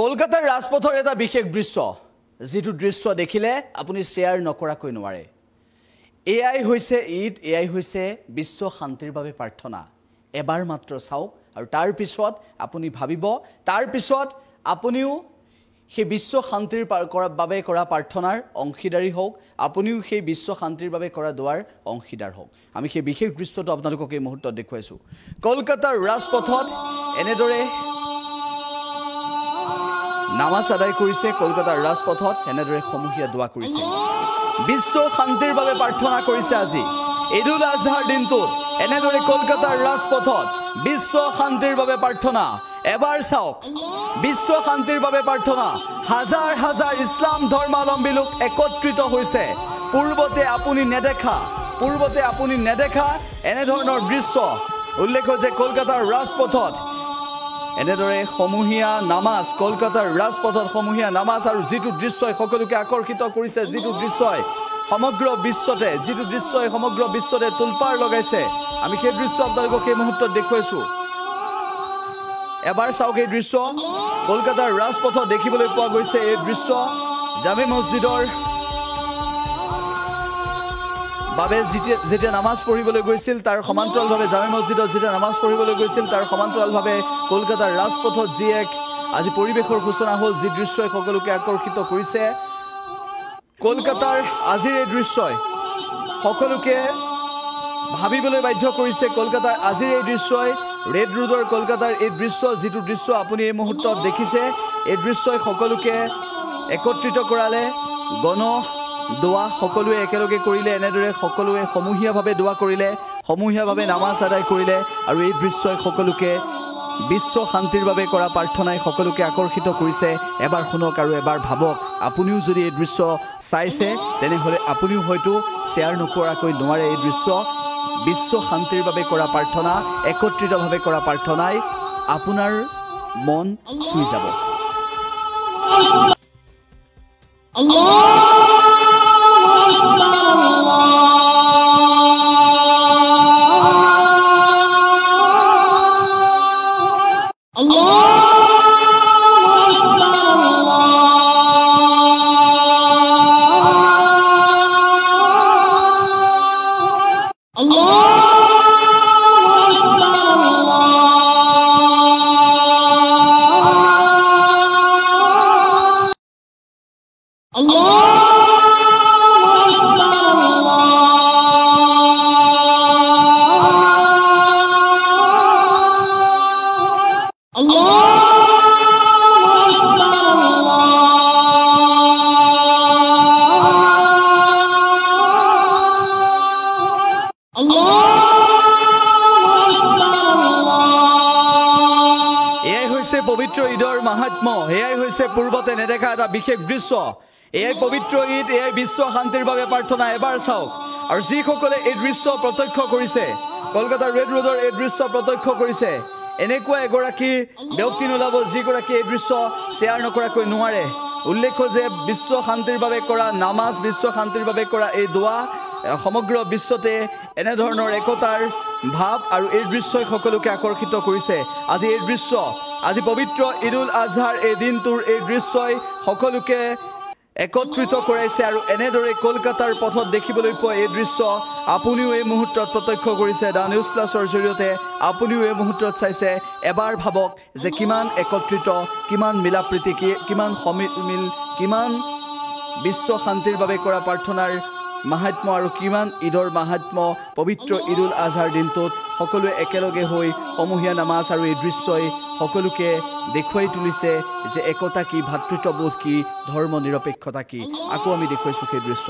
কলকাতাৰ ৰাজপথৰ এটা বিশেষ দৃশ্য যেটো দৃশ্য দেখিলে আপুনি শেয়াৰ নকৰাকৈ নোৱাৰে এআই হৈছে ঈদ এআই হৈছে বিশ্ব শান্তিৰ বাবে প্ৰাৰ্থনা এবাৰ মাত্ৰ চাওক আৰু তাৰ পিছত আপুনি ভাবিব তাৰ পিছত আপুনিও সেই বিশ্ব শান্তিৰ বাবে কৰা প্ৰাৰ্থনাৰ অংশীদাৰী হোক আপুনিও সেই বিশ্ব শান্তিৰ বাবে কৰা দোৱাৰ অংশীদাৰ হোক আমি সেই বিশেষ দৃশ্যটো আপোনালোকক এই মুহূৰ্তত দেখুৱাইছো কলকাতাৰ ৰাজপথত এনেদৰে নামাজ আদায় কৰিছে কলকাতাৰ ৰাজপথত এনেদৰে সমূহীয়া দোৱা কৰিছে বিশ্ব শান্তিৰ বাবে প্ৰাৰ্থনা কৰিছে আজি ঈদুল আজহাৰ দিনটোত এনেদৰে কলকাতাৰ ৰাজপথত বিশ্ব শান্তিৰ বাবে প্ৰাৰ্থনা এবাৰ চাওক বিশ্ব শান্তিৰ বাবে প্ৰাৰ্থনা হাজাৰ হাজাৰ ইছলাম ধৰ্মাৱলম্বী লোক একত্ৰিত হৈছে পূৰ্বতে আপুনি নেদেখা এনে ধৰণৰ দৃশ্য উল্লেখ যে কলকাতাৰ ৰাজপথত এনেদৰে সমূহীয়া নামাজ কলকাতাৰ ৰাজপথত সমূহীয়া নামাজ আৰু যেটো দৃশ্যই সকলোকে আকৰ্ষিত কৰিছে যেটো দৃশ্যই সমগ্ৰ বিশ্বতে তুলপাৰ লগাইছে আমি সেই দৃশ্য আপোনালোকক এই মুহূৰ্তত দেখুৱাইছো এবাৰ চাওক এই দৃশ্য কলকাতাৰ ৰাজপথত দেখিবলৈ পোৱা গৈছে এই দৃশ্য জামে মছজিদৰ বাবে যেতিয়া নামাজ পঢ়িবলৈ গৈছিল তাৰ সমান্তৰালভাৱে জামে মছজিদত যেতিয়া নামাজ পঢ়িবলৈ গৈছিল তাৰ সমান্তৰালভাৱে কলকাতাৰ ৰাজপথত যি এক আজি পৰিৱেশৰ সূচনা হ'ল যি দৃশ্যই সকলোকে আকৰ্ষিত কৰিছে কলকাতাৰ আজিৰ এই দৃশ্যই সকলোকে ভাবিবলৈ বাধ্য কৰিছে কলকাতাৰ আজিৰ এই দৃশ্যই ৰেড ৰোডৰ কলকাতাৰ এই দৃশ্য যেটো দৃশ্য আপুনি এই মুহূৰ্তত দেখিছে এই দৃশ্যই সকলোকে একত্ৰিত কৰালে গণ দোৱা সকলোৱে একেলগে কৰিলে এনেদৰে সকলোৱে সমূহীয়াভাৱে দোৱা কৰিলে সমূহীয়াভাৱে নামাজ আদায় কৰিলে আৰু এই দৃশ্যই সকলোকে বিশ্ব শান্তিৰ বাবে কৰা প্ৰাৰ্থনাই সকলোকে আকৰ্ষিত কৰিছে এবাৰ শুনক আৰু এবাৰ ভাবক আপুনিও যদি এই দৃশ্য চাইছে তেনেহলে আপুনিও হয়তো শেয়াৰ নকৰাকৈ নোৱাৰে এই দৃশ্য বিশ্ব শান্তিৰ বাবে কৰা প্ৰাৰ্থনা একত্ৰিতভাৱে কৰা প্ৰাৰ্থনাই আপোনাৰ মন চুই যাব পবিত্ৰ ঈদৰ মাহাত্ম্য এয়াই হৈছে পূৰ্বতে নেদেখা এটা বিশেষ দৃশ্য এই পবিত্ৰ ঈদ এই বিশ্ব শান্তিৰ বাবে প্ৰাৰ্থনা এবাৰ চাওক আৰু যিসকলে এই দৃশ্য প্ৰত্যক্ষ কৰিছে কলকাতাৰ ৰেড ৰোডৰ এই দৃশ্য প্ৰত্যক্ষ কৰিছে এনেকুৱা এগৰাকী ব্যক্তি নোলাব যিগৰাকী এই দৃশ্য শেয়াৰ নকৰাকৈ নোৱাৰে উল্লেখ যে বিশ্ব শান্তিৰ বাবে কৰা নামাজ বিশ্ব শান্তিৰ বাবে কৰা এই দোৱা সমগ্ৰ বিশ্বতে এনে ধৰণৰ একতাৰ ভাৱ আৰু এই দৃশ্যই সকলোকে আকৰ্ষিত কৰিছে আজি এই দৃশ্য আজি পবিত্ৰ ঈদুল আজহাৰ এই দিনটোৰ এই দৃশ্যই সকলোকে একত্ৰিত কৰাইছে আৰু এনেদৰে কলকাতাৰ পথত দেখিবলৈ পোৱা এই দৃশ্য আপুনিও এই মুহূৰ্তত প্ৰত্যক্ষ কৰিছে দা নিউজ প্লাছৰ জৰিয়তে আপুনিও এই মুহূৰ্তত চাইছে এবাৰ ভাবক যে কিমান একত্ৰিত কিমান মিলাপ্ৰীতি কিমান সমিল কিমান বিশ্ব শান্তিৰ বাবে কৰা প্ৰাৰ্থনাৰ মাহাত্ম্য আৰু কিমান ঈদৰ মাহাত্ম্য পবিত্ৰ ঈদুল আজহাৰ দিনটোত সকলোৱে একেলগে হৈ সমূহীয়া নামাজ আৰু এই দৃশ্যই সকলোকে দেখুৱাই তুলিছে যে একতা কি ভাতৃত্ববোধ কি ধৰ্ম নিৰপেক্ষতা কি আকৌ আমি দেখুৱাইছো সেই দৃশ্য